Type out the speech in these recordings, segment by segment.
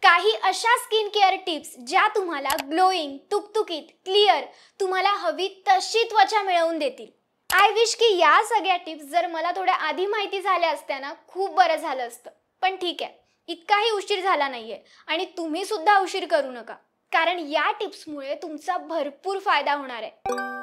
काही अशा skin care tips ज्या तुम्हाला ग्लोईंग, तुकतुकीत, क्लिअर, तुम्हाला हवी तशी त्वचा मिळवून देतील. आय विश की या सगळ्या टिप्स जर मला थोड्या आधी माहिती झाल्या असत्या ना, खूप बरं झालं असतं. पण ठीक आहे, इतकाही उशीर झाला नाहीये आणि तुम्ही सुद्धा उशीर करू नका, कारण या टिप्समुळे तुमचा भरपूर फायदा होणार आहे.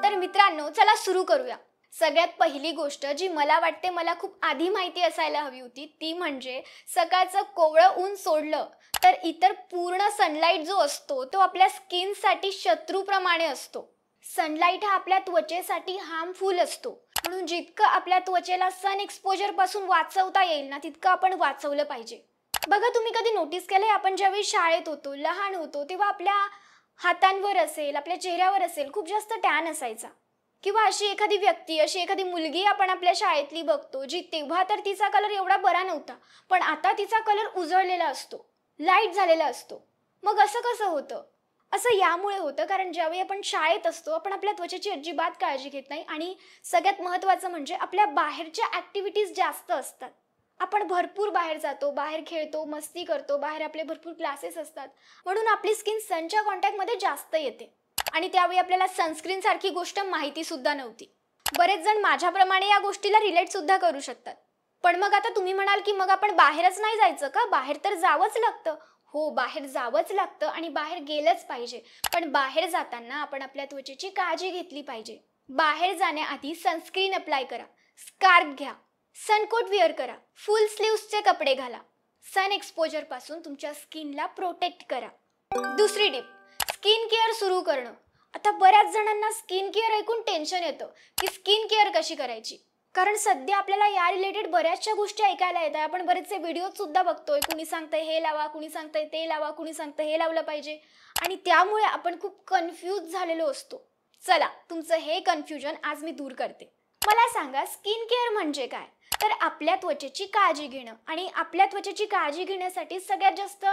तर मित्रांनो, चला सुरू करूया. सगळ्यात पहिली गोष्ट जी मला वाटते मला खूप आधी माहिती असायला हवी होती ती म्हणजे सकाळचं कोवळं ऊन सोडलं तर इतर पूर्ण सनलाईट जो असतो तो आपल्या स्किनसाठी शत्रूप्रमाणे असतो. सनलाईट हा आपल्या त्वचेसाठी हार्मफुल असतो, म्हणून जितकं आपल्या त्वचेला सन एक्सपोजर पासून वाचवता येईल ना तितकं आपण वाचवलं पाहिजे. बघा, तुम्ही कधी नोटीस केलंय, आपण ज्यावेळी शाळेत होतो, लहान होतो, तेव्हा आपल्या हातांवर असेल, आपल्या चेहऱ्यावर असेल, खूप जास्त टॅन असायचा. किंवा अशी एखादी व्यक्ती, अशी एखादी मुलगी आपण आपल्या शाळेतली बघतो जी तेव्हा तर तिचा कलर एवढा बरा नव्हता, पण आता तिचा कलर उजळलेला असतो, लाईट झालेला असतो. मग असं कसं होतं? असं यामुळे होतं कारण ज्यावेळी आपण शाळेत असतो आपण आपल्या त्वचेची अजिबात काळजी घेत नाही आणि सगळ्यात महत्त्वाचं म्हणजे आपल्या बाहेरच्या ॲक्टिव्हिटीज जास्त असतात. आपण भरपूर बाहेर जातो, बाहेर खेळतो, मस्ती करतो, बाहेर आपले भरपूर क्लासेस असतात, म्हणून आपली स्किन सनच्या कॉन्टॅक्टमध्ये जास्त येते. आणि त्यावेळी आपल्याला सनस्क्रीन सारखी गोष्ट माहिती सुद्धा नव्हती. बरेच जण माझ्याप्रमाणे या गोष्टीला रिलेट सुद्धा करू शकतात. पण मग आता तुम्ही म्हणाल की मग आपण बाहेरच नाही जायचं का? बाहेर तर जावंच लागतं. हो, बाहेर जावंच लागतं आणि बाहेर गेलंच पाहिजे. पण बाहेर जाताना आपण आपल्या त्वचेची काळजी घेतली पाहिजे. बाहेर जाण्याआधी सनस्क्रीन अप्लाय करा, स्कार्फ घ्या, सनकोट वेअर करा, फुल स्लीव्सचे कपडे घाला. सन एक्सपोजर पासून तुमच्या स्किनला प्रोटेक्ट करा. दुसरी टिप, स्किन केअर सुरू करणं. आता बऱ्याच जणांना स्किन केअर ऐकून टेन्शन येतं की स्किन केअर कशी करायची, कारण सध्या आपल्याला या रिलेटेड बऱ्याचशा गोष्टी ऐकायला येतात. आपण बरेचसे व्हिडिओ सुद्धा बघतोय, कुणी सांगतंय हे लावा, कुणी सांगतंय ते लावा, कुणी सांगतंय हे लावलं पाहिजे, आणि त्यामुळे आपण खूप कन्फ्यूज झालेलो असतो. चला, तुमचं हे कन्फ्युजन आज मी दूर करते. मला सांगा, स्किन केअर म्हणजे काय? तर आपल्या त्वचेची काळजी घेणं, आणि आपल्या त्वचेची काळजी घेण्यासाठी सगळ्यात जास्त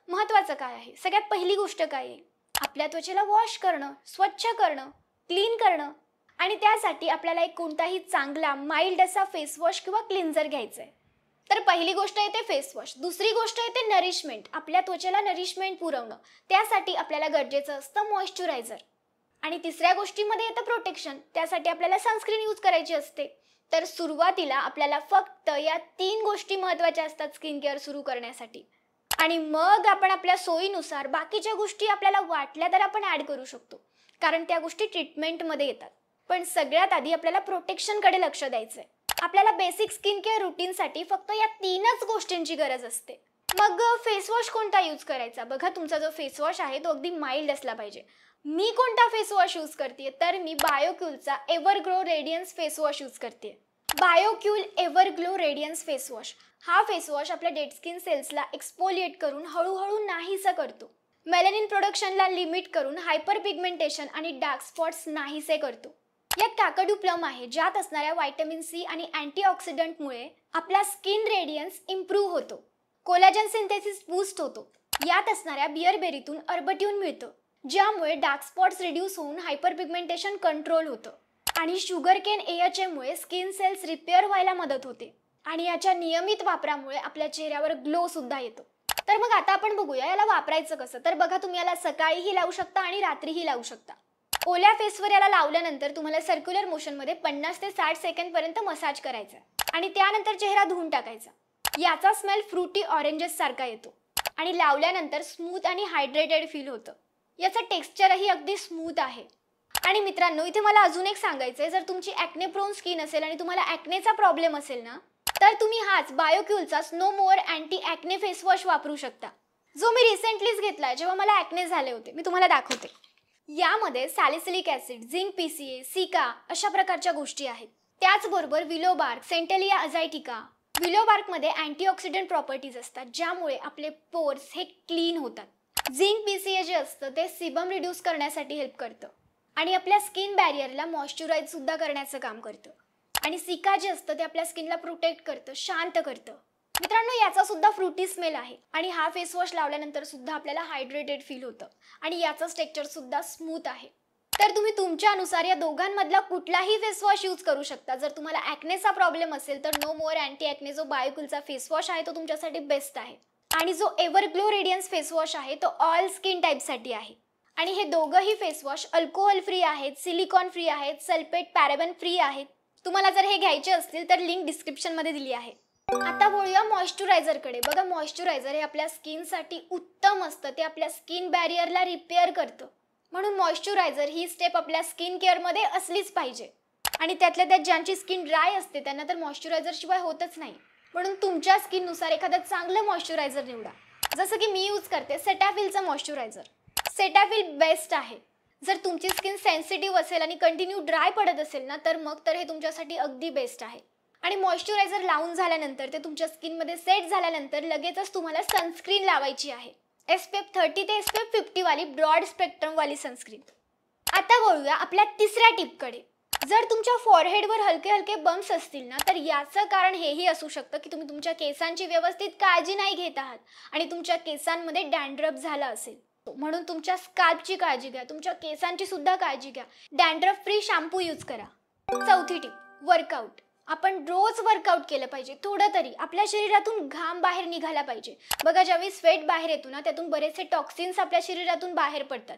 महत्त्वाचं काय आहे? सगळ्यात पहिली गोष्ट काय आहे? आपल्या त्वचेला वॉश करणं, स्वच्छ करणं, क्लीन करणं. आणि त्यासाठी आपल्याला एक कोणताही चांगला माइल्ड असा फेस वॉश किंवा क्लिन्झर घ्यायचा आहे. तर पहिली गोष्ट येते फेस वॉश. दुसरी गोष्ट येते नरिशमेंट, आपल्या त्वचेला नरिशमेंट पुरवणं. त्यासाठी आपल्याला गरजेचं असतं मॉइश्चरायझर. आणि तिसऱ्या गोष्टीमध्ये येतं प्रोटेक्शन. त्यासाठी आपल्याला सनस्क्रीन यूज करायची असते. तर सुरुवातीला आपल्याला फक्त या 3 गोष्टी महत्त्वाच्या असतात स्किन केअर सुरू करण्यासाठी. आणि मग आपण आपल्या सोयीनुसार बाकीच्या गोष्टी आपल्याला वाटल्या तर आपण ॲड करू शकतो, कारण त्या गोष्टी ट्रीटमेंटमध्ये येतात. पण सगळ्यात आधी आपल्याला प्रोटेक्शनकडे लक्ष द्यायचं आहे. आपल्याला बेसिक स्किन केअर रुटीनसाठी फक्त या 3च गोष्टींची गरज असते. मग फेस वॉश कोणता यूज करायचा? बघा, तुमचा जो फेस वॉश आहे तो अगदी माइल्ड असला पाहिजे. मी कोणता फेस वॉश यूज करते? तर मी बायोक्यूलचा एव्हरग्लो रेडियन्स फेस वॉश यूज करते. बायोक्यूल एव्हरग्लो रेडियन्स फेस वॉश हा फेस वॉश आपल्या डेड स्किन सेल्सला एक्सपोलिएट करून हळूहळू नाहीसा करतो. मेलॅनिन प्रोडक्शनला लिमिट करून हायपर पिगमेंटेशन आणि डार्क स्पॉट्स नाहीसे करतो. यात काकडू प्लम आहे, ज्यात असणाऱ्या व्हायटमिन सी आणि अँटीऑक्सिडंटमुळे आपला स्किन रेडियन्स इम्प्रूव्ह होतो. कोलॅजन सिंथेसिस बूस्ट होतो. यात असणाऱ्या बिअरबेरीतून अर्बट्यून मिळतं, ज्यामुळे डार्क स्पॉट्स रिड्यूस होऊन हायपर पिगमेंटेशन कंट्रोल होतं. आणि sugar cane AHA skin cells repair व्हायला मदत होते. आणि याच्या नियमित वापरामुळे आपल्या चेहऱ्यावर ग्लो सुद्धा येतो. तर मग आता आपण बघूया याला वापरायचं कसं. तर बघा, तुम्ही याला सकाळीही लावू शकता आणि रात्रीही लावू शकता. ओल्या फेसवर याला लावल्यानंतर तुम्हाला सर्क्युलर मोशनमध्ये 50 ते 60 सेकंदपर्यंत मसाज करायचा आणि त्यानंतर चेहरा धुवून टाकायचा. याचा स्मेल फ्रुटी ऑरेंजेस सारखा येतो आणि लावल्यानंतर स्मूथ आणि हायड्रेटेड फील होतं. याचं टेक्स्चरही अगदी स्मूथ आहे. आणि मित्रांनो, इथे मला अजून एक सांगायचं आहे, जर तुमची ॲक्ने प्रोन स्किन असेल आणि तुम्हाला ॲक्नेचा प्रॉब्लेम असेल ना, तर तुम्ही हाच बायोक्यूलचा snow more anti acne face wash वापरू शकता, जो मी रिसेंटलीच घेतलाय जेव्हा मला ॲक्ने झाले होते. मी तुम्हाला दाखवते. यामध्ये सॅलिसिलिक ॲसिड, झिंक PCA, सिका अशा प्रकारच्या गोष्टी आहेत. त्याचबरोबर विलो बार्क, सेंटेलिया अझायटिका. विलो बार्कमध्ये अँटीऑक्सिडंट प्रॉपर्टीज असतात, ज्यामुळे आपले पोर्स हे क्लीन होतात. झिंक PCA जे असतं ते सिबम रिड्यूस करण्यासाठी हेल्प करतं आणि आपल्या स्किन बॅरियरला मॉइश्चराइज सुद्धा करण्याचं काम करतं. आणि सिका जे असतं ते आपल्या स्किनला प्रोटेक्ट करतं, शांत करतं. मित्रांनो, याचा सुद्धा फ्रुटी स्मेल आहे आणि हा फेस वॉश लावल्यानंतर सुद्धा आपल्याला हायड्रेटेड फील होतं आणि याचं टेक्स्चर सुद्धा स्मूथ आहे. तर तुम्ही तुमच्या अनुसार या दोघांमधला कुठलाही फेस वॉश यूज करू शकता. जर तुम्हाला ॲक्नेचा प्रॉब्लेम असेल तर नो मोअर अँटी ॲक्ने जो बायोक्यूलचा फेस वॉश आहे तो तुमच्यासाठी बेस्ट आहे. आणि जो एव्हरग्लो रेडियन्स फेस वॉश आहे तो ऑल स्किन टाईपसाठी आहे. आणि हे दोघंही फेस वॉश अल्कोहोल फ्री आहेत, सिलिकॉन फ्री आहेत, सल्फेट पॅराबेन फ्री आहेत. तुम्हाला जर हे घ्यायचे असतील तर लिंक डिस्क्रिप्शनमध्ये दिली आहे. आता बोलूया मॉइश्चरायझरकडे. बघा, मॉइश्चरायझर हे आपल्या स्किनसाठी उत्तम असतं. ते आपल्या स्किन बॅरियरला रिपेअर करतं. म्हणून मॉइश्चरायझर ही स्टेप आपल्या स्किन केअरमध्ये असलीच पाहिजे. आणि त्यातल्या त्यात ज्यांची स्किन ड्राय असते त्यांना तर मॉइश्चरायझर शिवाय होतच नाही. म्हणून तुमच्या स्किननुसार एखादं चांगलं मॉइश्चरायझर निवडा. जसं की मी यूज करते सेटाफिलचं मॉइश्चरायझर. सेटाफिल बेस्ट आहे. जर तुमची स्किन सेन्सिटिव्ह असेल आणि कंटिन्यू ड्राय पडत असेल ना तर मग तर हे तुमच्यासाठी अगदी बेस्ट आहे. आणि मॉइश्चरायझर लावून झाल्यानंतर ते तुमच्या स्किनमध्ये सेट झाल्यानंतर लगेचच तुम्हाला सनस्क्रीन लावायची आहे. SPF 30 ते SPF 50 वाली ब्रॉड स्पेक्ट्रम वाली सनस्क्रीन. आता बोलूया आपल्या तिसऱ्या टिपकडे. जर तुमच्या फॉरहेडवर हलके हलके बम्प्स असतील ना तर याचं कारण हेही असू शकतं की तुम्ही तुमच्या केसांची व्यवस्थित काळजी नाही घेत आहात आणि तुमच्या केसांमध्ये डॅन्ड्रफ झाला असेल. म्हणून तुमच्या स्काल्पची काळजी घ्या, तुमच्या केसांची सुद्धा काळजी घ्या. डॅन्ड्रफ फ्री शॅम्पू यूज करा. चौथी टिप, वर्कआउट. आपण रोज वर्कआउट केलं पाहिजे. थोडं तरी आपल्या शरीरातून घाम बाहेर निघाला पाहिजे. बघा, ज्यावेळी स्वेट बाहेर येतो ना त्यातून बरेचसे टॉक्सिन्स आपल्या शरीरातून बाहेर पडतात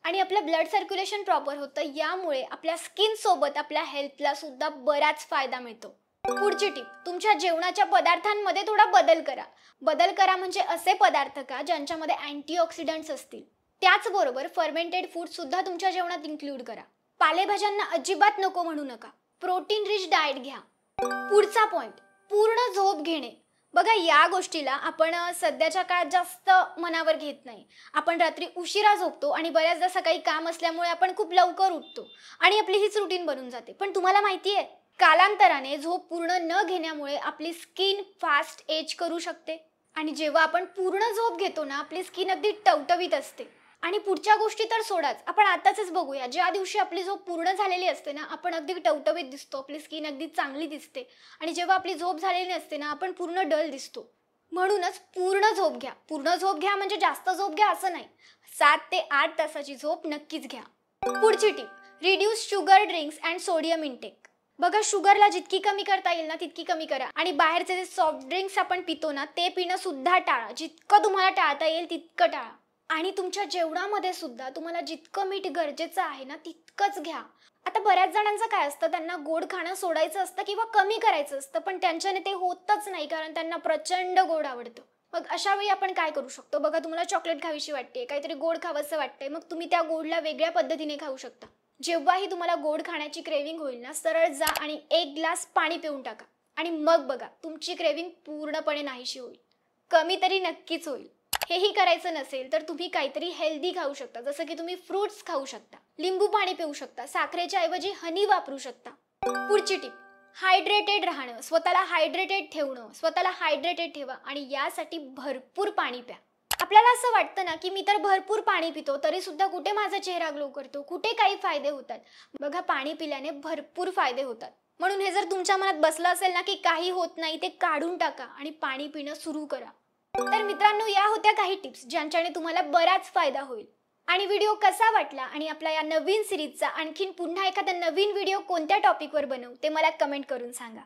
आणि आपलं ब्लड सर्क्युलेशन प्रॉपर होतं. यामुळे आपल्या स्किन सोबत आपल्या हेल्थला सुद्धा बराच फायदा मिळतो. पुढची टिप, तुमच्या जेवणाच्या पदार्थांमध्ये थोडा बदल करा. बदल करा म्हणजे असे पदार्थ का ज्यांच्यामध्ये अँटीऑक्सिडंट्स असतील. त्याचबरोबर फर्मेंटेड फूड सुद्धा तुमच्या जेवणात इन्क्लूड करा. पालेभाज्यांना अजिबात नको म्हणू नका. प्रोटीन रिच डाएट घ्या. पुढचा पॉइंट, पूर्ण झोप घेणे. बघा, या गोष्टीला आपण सध्याच्या काळात जास्त मनावर घेत नाही. आपण रात्री उशिरा झोपतो आणि बऱ्याचदा सकाळी काम असल्यामुळे आपण खूप लवकर उठतो आणि आपली हीच रुटीन बनून जाते. पण तुम्हाला माहिती आहे, कालांतराने झोप पूर्ण न घेण्यामुळे आपली स्किन फास्ट एज करू शकते. आणि जेव्हा आपण पूर्ण झोप घेतो ना आपली स्किन अगदी टवटवीत असते. आणि पुढच्या गोष्टी तर सोडाच, आपण आताच बघूया. ज्या दिवशी आपली झोप पूर्ण झालेली असते ना आपण अगदी टवटवीत दिसतो, आपली स्किन अगदी चांगली दिसते. आणि जेव्हा आपली झोप झालेली असते ना आपण पूर्ण डल दिसतो. म्हणूनच पूर्ण झोप घ्या. पूर्ण झोप घ्या म्हणजे जास्त झोप घ्या असं नाही. 7 ते 8 तासाची झोप नक्कीच घ्या. पुढची tip, reduce sugar drinks and sodium intake. बघा, शुगरला जितकी कमी करता येईल ना तितकी कमी करा. आणि बाहेरचे जे सॉफ्ट ड्रिंक्स आपण पितो ना ते पिणं सुद्धा टाळा. जितकं तुम्हाला टाळता येईल तितकं टाळा. आणि तुमच्या जेवणामध्ये सुद्धा तुम्हाला जितकं मीठ गरजेचं आहे ना तितकंच घ्या. आता बऱ्याच जणांचं काय असतं, त्यांना गोड खाणं सोडायचं असतं किंवा कमी करायचं असतं, पण त्यांच्याने ते होतच नाही कारण त्यांना प्रचंड गोड आवडतं. मग अशा वेळी आपण काय करू शकतो. बघा, तुम्हाला चॉकलेट खावीशी वाटते, काहीतरी गोड खावंसं वाटतंय, मग तुम्ही त्या गोडला वेगळ्या पद्धतीने खाऊ शकता. जेव्हाही तुम्हाला गोड खाण्याची क्रेविंग होईल ना सरळ जा आणि 1 ग्लास पाणी पिऊन टाका आणि मग बघा तुमची क्रेविंग पूर्णपणे नाहीशी होईल. कमी तरी नक्कीच होईल. हेही करायचं नसेल तर तुम्ही काहीतरी हेल्दी खाऊ शकता. जसं की तुम्ही फ्रुट्स खाऊ शकता, लिंबू पाणी पिऊ शकता, साखरेच्या ऐवजी हनी वापरू शकता. पुढची टिप, हायड्रेटेड राहणं. स्वतःला हायड्रेटेड ठेवणं. स्वतःला हायड्रेटेड ठेवा आणि यासाठी भरपूर पाणी प्या. आपल्याला असं वाटतं ना की मी तर भरपूर पाणी पितो तरी सुद्धा कुठे माझा चेहरा ग्लो करतो, कुठे काही फायदे होतात. बघा, पाणी पिल्याने भरपूर फायदे होतात. म्हणून हे जर तुमच्या मनात बसलं असेल ना की काही होत नाही ते काढून टाका आणि पाणी पिणं सुरू करा. तर मित्रांनो, या होत्या काही टिप्स ज्यांच्याने तुम्हाला बराच फायदा होईल. आणि व्हिडिओ कसा वाटला आणि आपल्या या नवीन सिरीजचा आणखीन पुन्हा एखादा नवीन व्हिडिओ कोणत्या टॉपिकवर बनवू ते मला कमेंट करून सांगा.